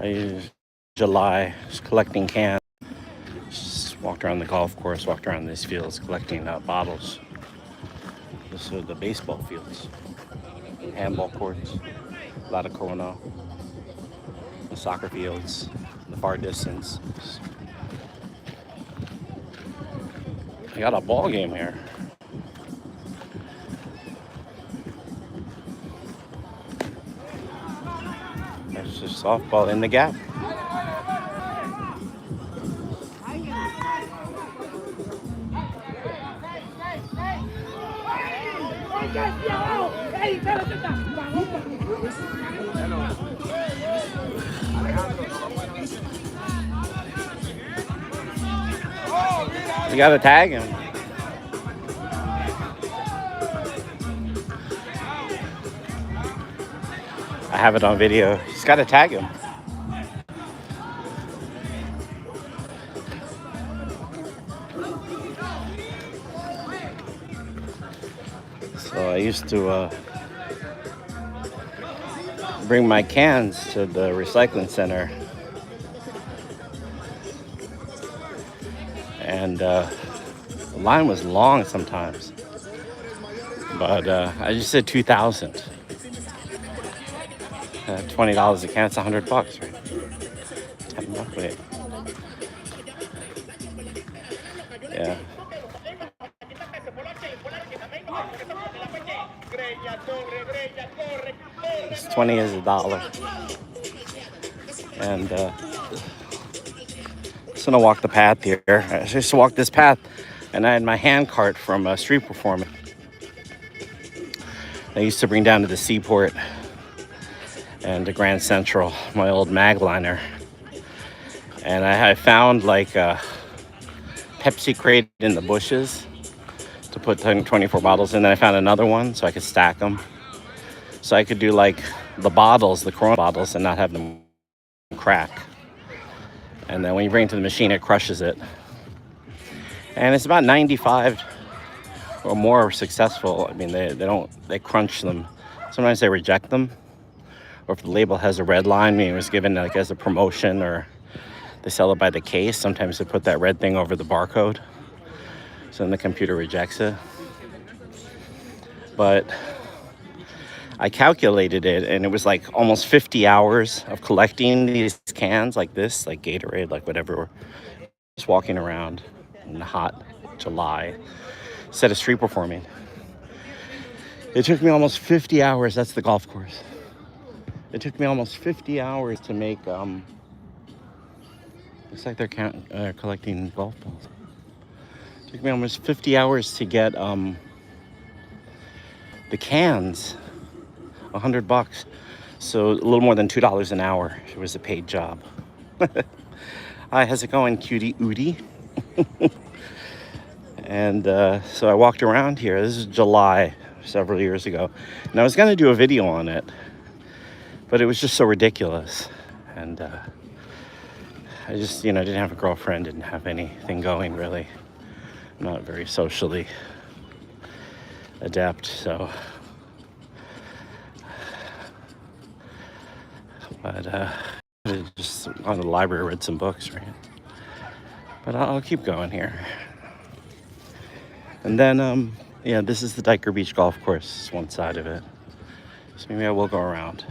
I July just collecting cans. Just walked around the golf course, walked around these fields collecting bottles. This are the baseball fields, handball courts, a lot of Corona, the soccer fields, the far distance. I got a ball game here. There's just softball in the gap. You gotta tag him. I have it on video. Just gotta tag him. So I used to bring my cans to the recycling center, and the line was long sometimes, but I just said 2,000. $20 a can, it's $100, right? $10, wait. Yeah. This 20 is $1. And just gonna walk the path here. I just walked this path, and I had my hand cart from a street performance. I used to bring down to the Seaport and to Grand Central, my old Magliner. And I found like a Pepsi crate in the bushes to put 24 bottles in. Then I found another one so I could stack them. So I could do like the bottles, the Corona bottles, and not have them crack. And then when you bring it to the machine, it crushes it. And it's about 95 or more successful. I mean, they crunch them. Sometimes they reject them. Or if the label has a red line, meaning it was given like as a promotion, or they sell it by the case. Sometimes they put that red thing over the barcode, so then the computer rejects it. But I calculated it, and it was like almost 50 hours of collecting these cans like this, like Gatorade, like whatever, just walking around in the hot July instead of street performing. It took me almost 50 hours. That's the golf course. It took me almost 50 hours to make, looks like they're collecting golf balls. It took me almost 50 hours to get the cans, $100. So a little more than $2 an hour. It was a paid job. Hi, how's it going, cutie Udi? And so I walked around here. This is July, several years ago. And I was gonna do a video on it, but it was just so ridiculous. And I just, didn't have a girlfriend, didn't have anything going really. I'm not very socially adept, so. But I just gone to the library, read some books, right? But I'll keep going here. And then, this is the Diker Beach Golf Course, this is one side of it. So maybe I will go around.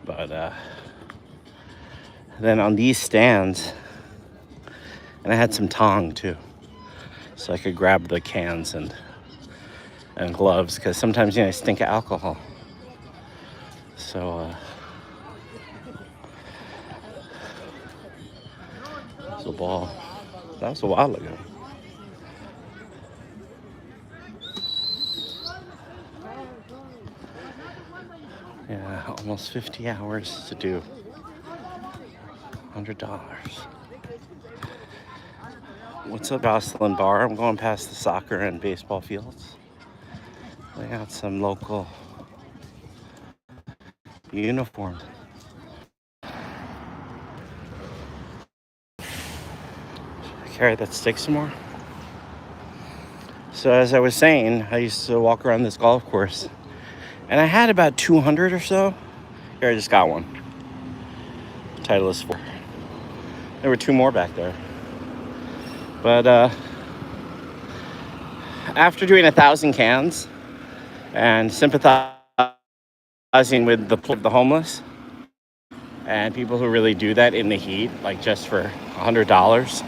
But then on these stands, and I had some tong too, so I could grab the cans and gloves, because sometimes I stink of alcohol. So there's a ball. That was a while ago. Yeah, almost 50 hours to do $100. What's up, Jocelyn Bar? I'm going past the soccer and baseball fields. They got some local uniforms. Carry that stick some more. So as I was saying, I used to walk around this golf course, and I had about 200 or so. Here, I just got one. Titleist 4. There were 2 more back there. But after doing 1,000 cans and sympathizing with the homeless and people who really do that in the heat, like just for $100, so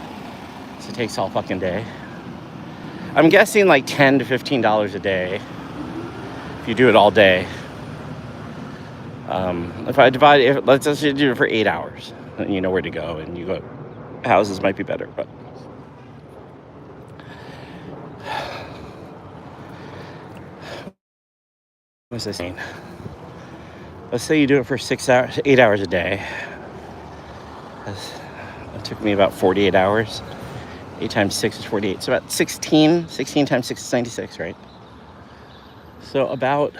it takes all fucking day. I'm guessing like $10 to $15 a day if you do it all day. If I divide, let's just do it for 8 hours, and you know where to go, and you go. Houses might be better, but what was I saying? Let's say you do it for 6 hours, 8 hours a day. It took me about 48 hours. 8 times 6 is 48. So about 16 times 6 is 96, right? So about...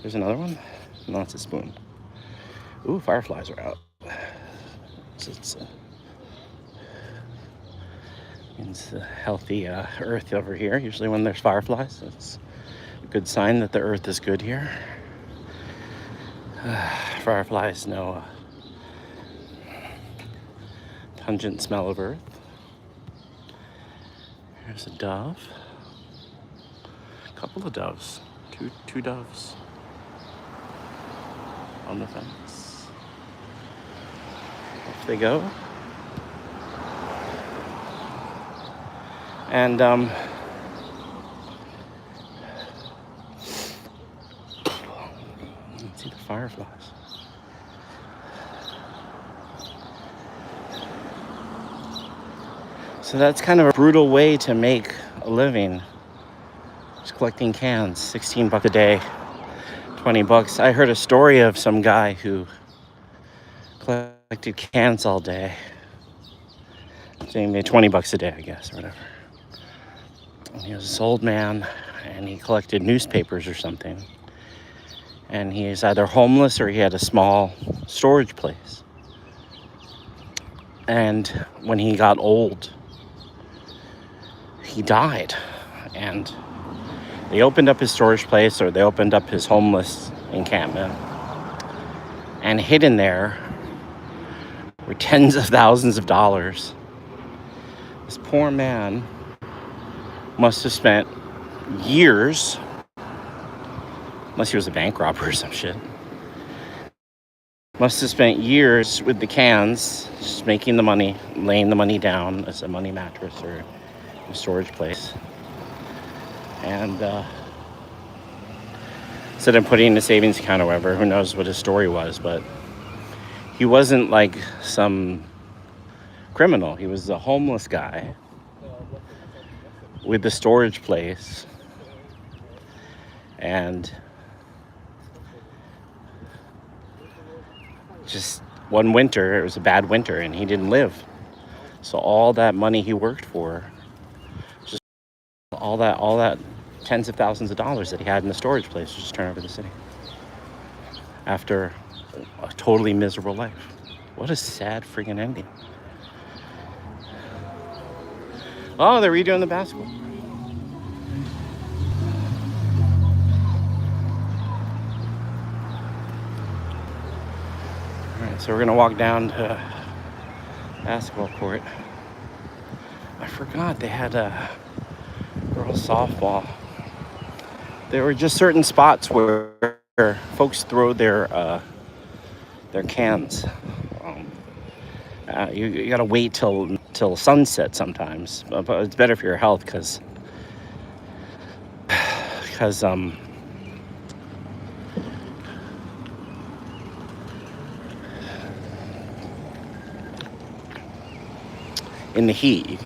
There's another one? No, it's a spoon. Ooh, fireflies are out. It's means a healthy earth over here. Usually when there's fireflies, it's a good sign that the earth is good here. Fireflies know pungent smell of earth. There's a dove. A couple of doves. Two doves on the fence. Off they go. And let's see the fireflies. So that's kind of a brutal way to make a living. Just collecting cans, $16 a day, $20. I heard a story of some guy who collected cans all day. They made $20 a day, I guess, or whatever. And he was this old man, and he collected newspapers or something. And he is either homeless or he had a small storage place. And when he got old, he died. And they opened up his storage place, or they opened up his homeless encampment. And hidden there were tens of thousands of dollars. This poor man must have spent years, unless he was a bank robber or some shit, must have spent years with the cans, just making the money, laying the money down as a money mattress or a storage place. And instead of putting in a savings account or whatever, who knows what his story was, but he wasn't like some criminal. He was a homeless guy with the storage place. And just one winter, it was a bad winter, and he didn't live. So all that money he worked for, just all that tens of thousands of dollars that he had in the storage place, was just turned over to the city after a totally miserable life. What a sad freaking ending. Oh, they're redoing the basketball. All right, so we're gonna walk down to basketball court. I forgot they had a girls softball. There were just certain spots where folks throw their cans. You gotta wait till sunset sometimes, but it's better for your health because in the heat,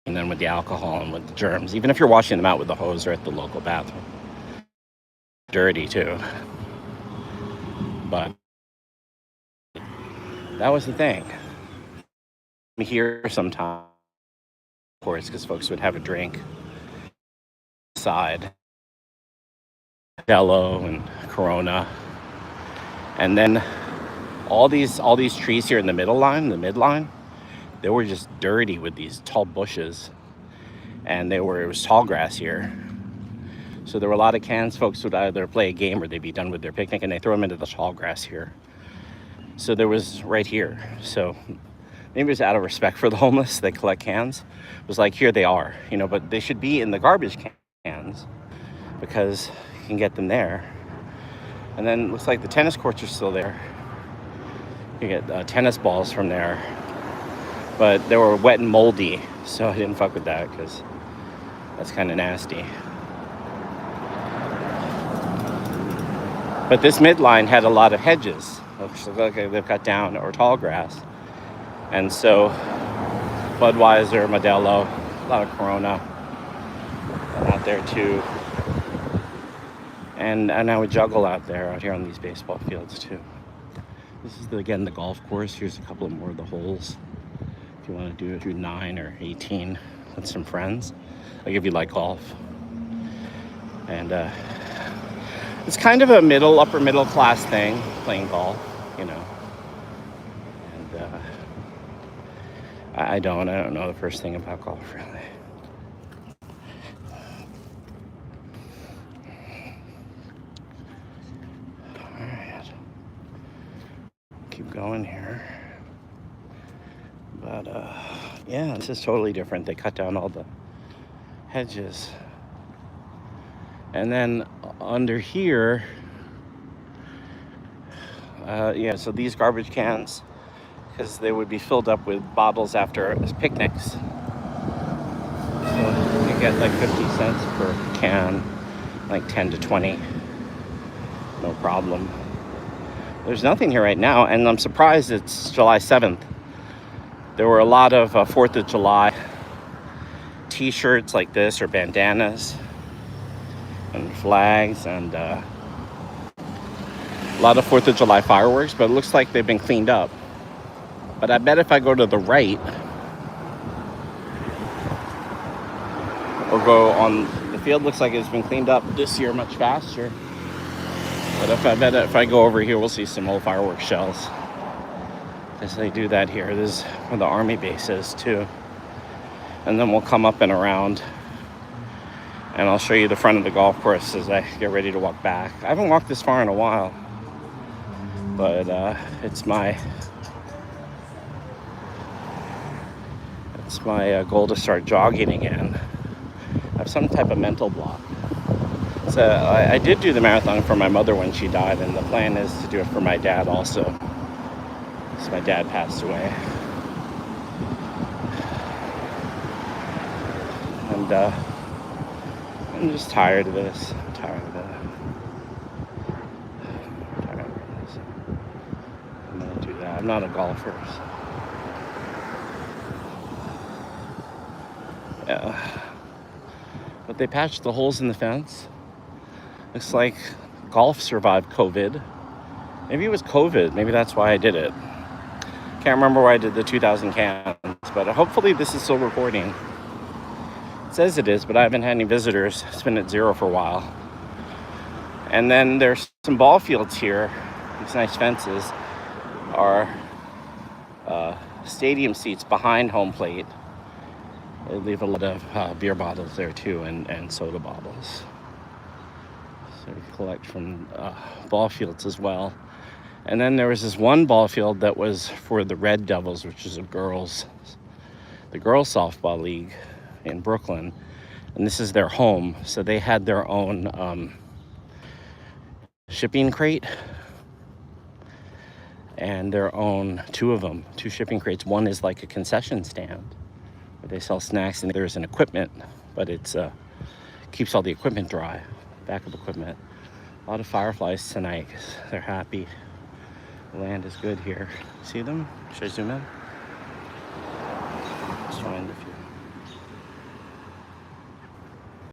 and then with the alcohol and with the germs, even if you're washing them out with the hose or at the local bathroom, dirty too. But that was the thing. Here sometimes, of course, because folks would have a drink inside, Jello and Corona, and then all these trees here in the midline, they were just dirty with these tall bushes, and it was tall grass here. So there were a lot of cans folks would either play a game or they'd be done with their picnic and they throw them into the tall grass here. So there was right here. So maybe it was out of respect for the homeless, they collect cans. It was like, here they are, you know, but they should be in the garbage cans because you can get them there. And then it looks like the tennis courts are still there. You get tennis balls from there. But they were wet and moldy, so I didn't fuck with that because that's kind of nasty. But this midline had a lot of hedges. Looks like they've cut down, or tall grass. And so Budweiser, Modelo, a lot of Corona out there too. And I would juggle out here on these baseball fields too. This is again the golf course. Here's a couple more of the holes. If you want to do 9 or 18 with some friends, like if you like golf. And it's kind of a upper middle class thing, playing golf, you know. And I don't know the first thing about golf really. Keep going here, but yeah, this is totally different. They cut down all the hedges, and then under here, yeah, so these garbage cans, because they would be filled up with bottles after picnics, so you get like 50 cents per can, like 10 to 20, no problem. There's nothing here right now, and I'm surprised it's July 7th. There were a lot of 4th of July t-shirts like this, or bandanas, and flags, and a lot of 4th of July fireworks, but it looks like they've been cleaned up. But I bet if I go to the right, or go on, the field looks like it's been cleaned up this year much faster. But if I go over here, we'll see some old fireworks shells. Because they do that here. This is where the army base is too. And then we'll come up and around. And I'll show you the front of the golf course as I get ready to walk back. I haven't walked this far in a while. But it's my goal to start jogging again. I have some type of mental block. So I did do the marathon for my mother when she died, and the plan is to do it for my dad also, because my dad passed away. And I'm just tired of this. I'm tired of this. I'm gonna do that. I'm not a golfer, so. Yeah. But they patched the holes in the fence. Looks like golf survived COVID. Maybe it was COVID. Maybe that's why I did it. Can't remember why I did the 2,000 cans, but hopefully this is still recording. It says it is, but I haven't had any visitors. It's been at 0 for a while. And then there's some ball fields here. These nice fences are stadium seats behind home plate. They leave a lot of beer bottles there too, and soda bottles. So we collect from ball fields as well. And then there was this one ball field that was for the Red Devils, which is the girls softball league in Brooklyn. And this is their home. So they had their own shipping crate and their own, two shipping crates. One is like a concession stand where they sell snacks, and there's an equipment, but it's keeps all the equipment dry. Backup equipment. A lot of fireflies tonight because they're happy. The land is good here. See them? Should I zoom in? Let's find a few.